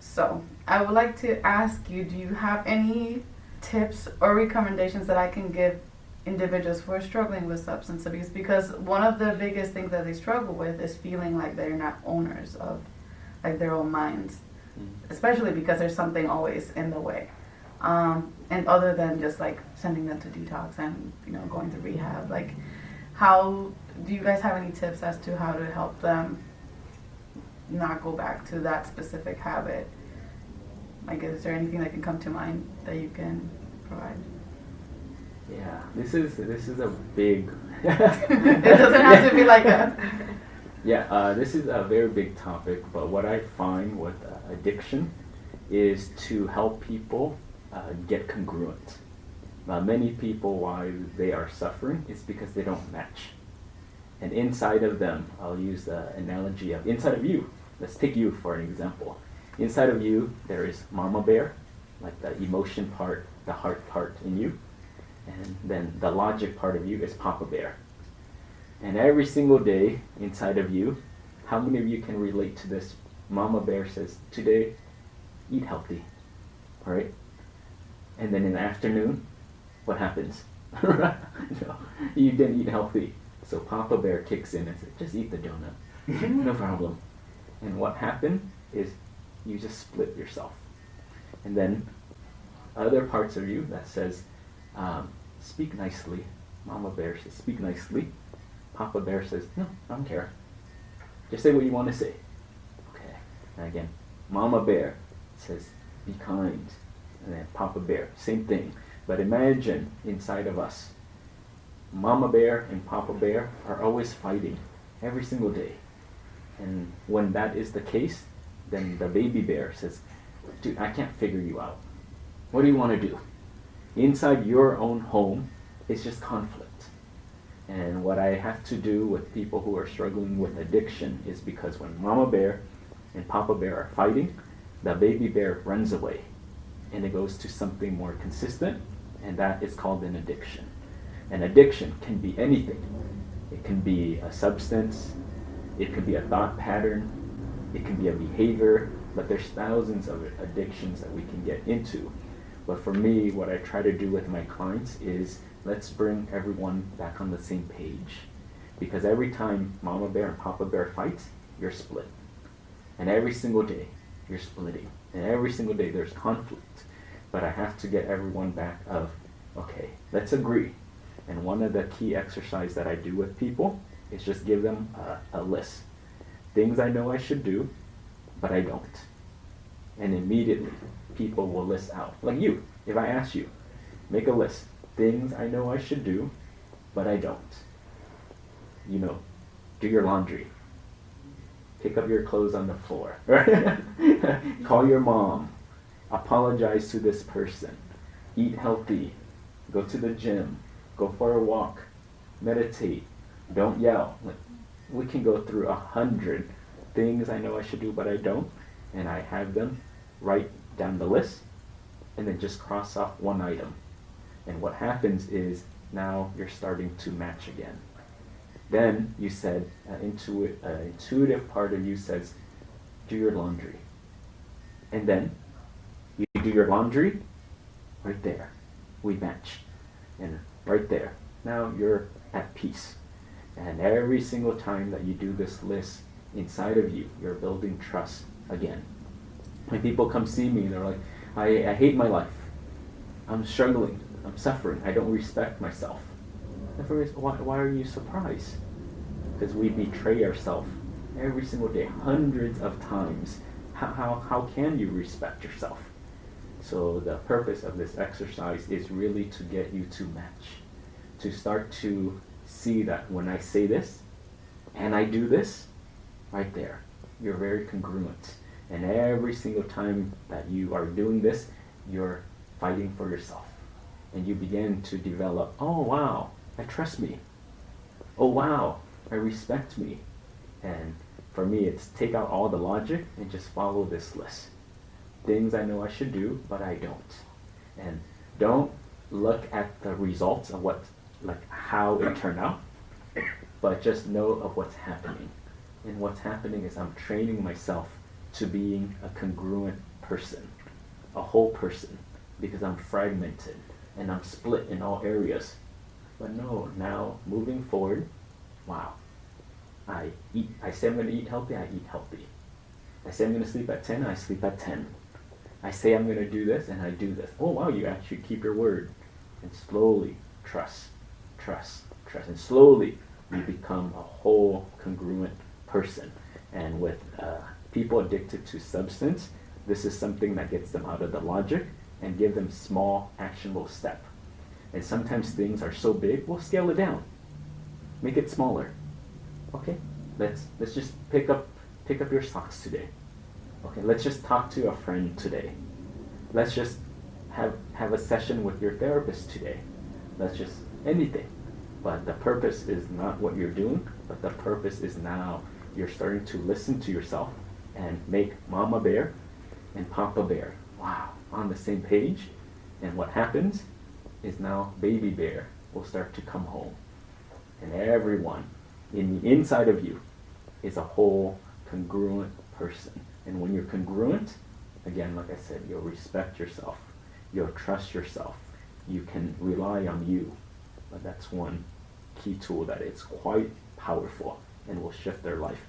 So, I would like to ask you, do you have any tips or recommendations that I can give individuals who are struggling with substance abuse? Because one of the biggest things that they struggle with is feeling like they're not owners of like their own minds, especially because there's something always in the way. And other than just like sending them to detox and going to rehab, like how do you guys have any tips as to how to help them not go back to that specific habit? Like, is there anything that can come to mind that you can provide? Yeah, this is a big. It doesn't have to be like that. Yeah, this is a very big topic. But what I find with addiction is to help people get congruent. Many people, why they are suffering, is because they don't match. And inside of them, I'll use the analogy of inside of you. Let's take you for an example. Inside of you, there is mama bear, like the emotion part, the heart part in you. And then the logic part of you is papa bear. And every single day inside of you, how many of you can relate to this? Mama bear says, today, eat healthy, right? And then in the afternoon, what happens? No, you didn't eat healthy. So Papa Bear kicks in and says, just eat the donut. No problem. And what happened is you just split yourself. And then other parts of you that says, speak nicely. Mama Bear says, speak nicely. Papa Bear says, no, I don't care. Just say what you want to say. Okay. And again, Mama Bear says, be kind. And then Papa Bear, same thing. But imagine inside of us, Mama Bear and Papa Bear are always fighting every single day. And when that is the case, then the baby bear says, dude, I can't figure you out. What do you want to do? Inside your own home, it's just conflict. And what I have to do with people who are struggling with addiction is because when Mama Bear and Papa Bear are fighting, the baby bear runs away. And it goes to something more consistent, and that is called an addiction. An addiction can be anything. It can be a substance, it can be a thought pattern, it can be a behavior, but there's thousands of addictions that we can get into. But for me, what I try to do with my clients is let's bring everyone back on the same page. Because every time Mama Bear and Papa Bear fight, you're split. And every single day, you're splitting. And every single day, there's conflict. But I have to get everyone back of, okay, let's agree. And one of the key exercises that I do with people is just give them a list. Things I know I should do, but I don't. And immediately, people will list out. Like you, if I ask you, make a list. Things I know I should do, but I don't. Do your laundry. Pick up your clothes on the floor. Call your mom. Apologize to this person. Eat healthy. Go to the gym. Go for a walk. Meditate. Don't yell. We can go through 100 things I know I should do, but I don't. And I have them write down the list and then just cross off one item. And what happens is now you're starting to match again. Then you said, intuitive part of you says, do your laundry. And then you do your laundry, right there. We match. And right there. Now you're at peace. And every single time that you do this list inside of you, you're building trust again. When people come see me, they're like, I hate my life. I'm struggling. I'm suffering. I don't respect myself. Why are you surprised? Because we betray ourselves every single day, hundreds of times. How can you respect yourself? So the purpose of this exercise is really to get you to match, to start to see that when I say this and I do this, right there, you're very congruent. And every single time that you are doing this, you're fighting for yourself. And you begin to develop, oh wow, I trust me. Oh wow, I respect me. And for me, it's take out all the logic and just follow this list. Things I know I should do, but I don't. And don't look at the results of how it turned out, but just know of what's happening. And what's happening is I'm training myself to being a congruent person, a whole person, because I'm fragmented and I'm split in all areas. But no, now moving forward, wow, I say I'm going to eat healthy, I eat healthy. I say I'm going to sleep at 10, I sleep at 10. I say I'm going to do this, and I do this. Oh wow, you actually keep your word. And slowly, trust. And slowly, you become a whole congruent person. And with people addicted to substance, this is something that gets them out of the logic and give them small, actionable step. And sometimes things are so big, we'll scale it down. Make it smaller. Okay? Let's just pick up your socks today. Okay, let's just talk to a friend today. Let's just have a session with your therapist today. Let's just anything. But the purpose is not what you're doing, but the purpose is now you're starting to listen to yourself and make Mama Bear and Papa Bear, wow, on the same page. And what happens is now Baby Bear will start to come home. And everyone in the inside of you is a whole congruent person. And when you're congruent, again, like I said, you'll respect yourself. You'll trust yourself. You can rely on you. But that's one key tool that it's quite powerful and will shift their life.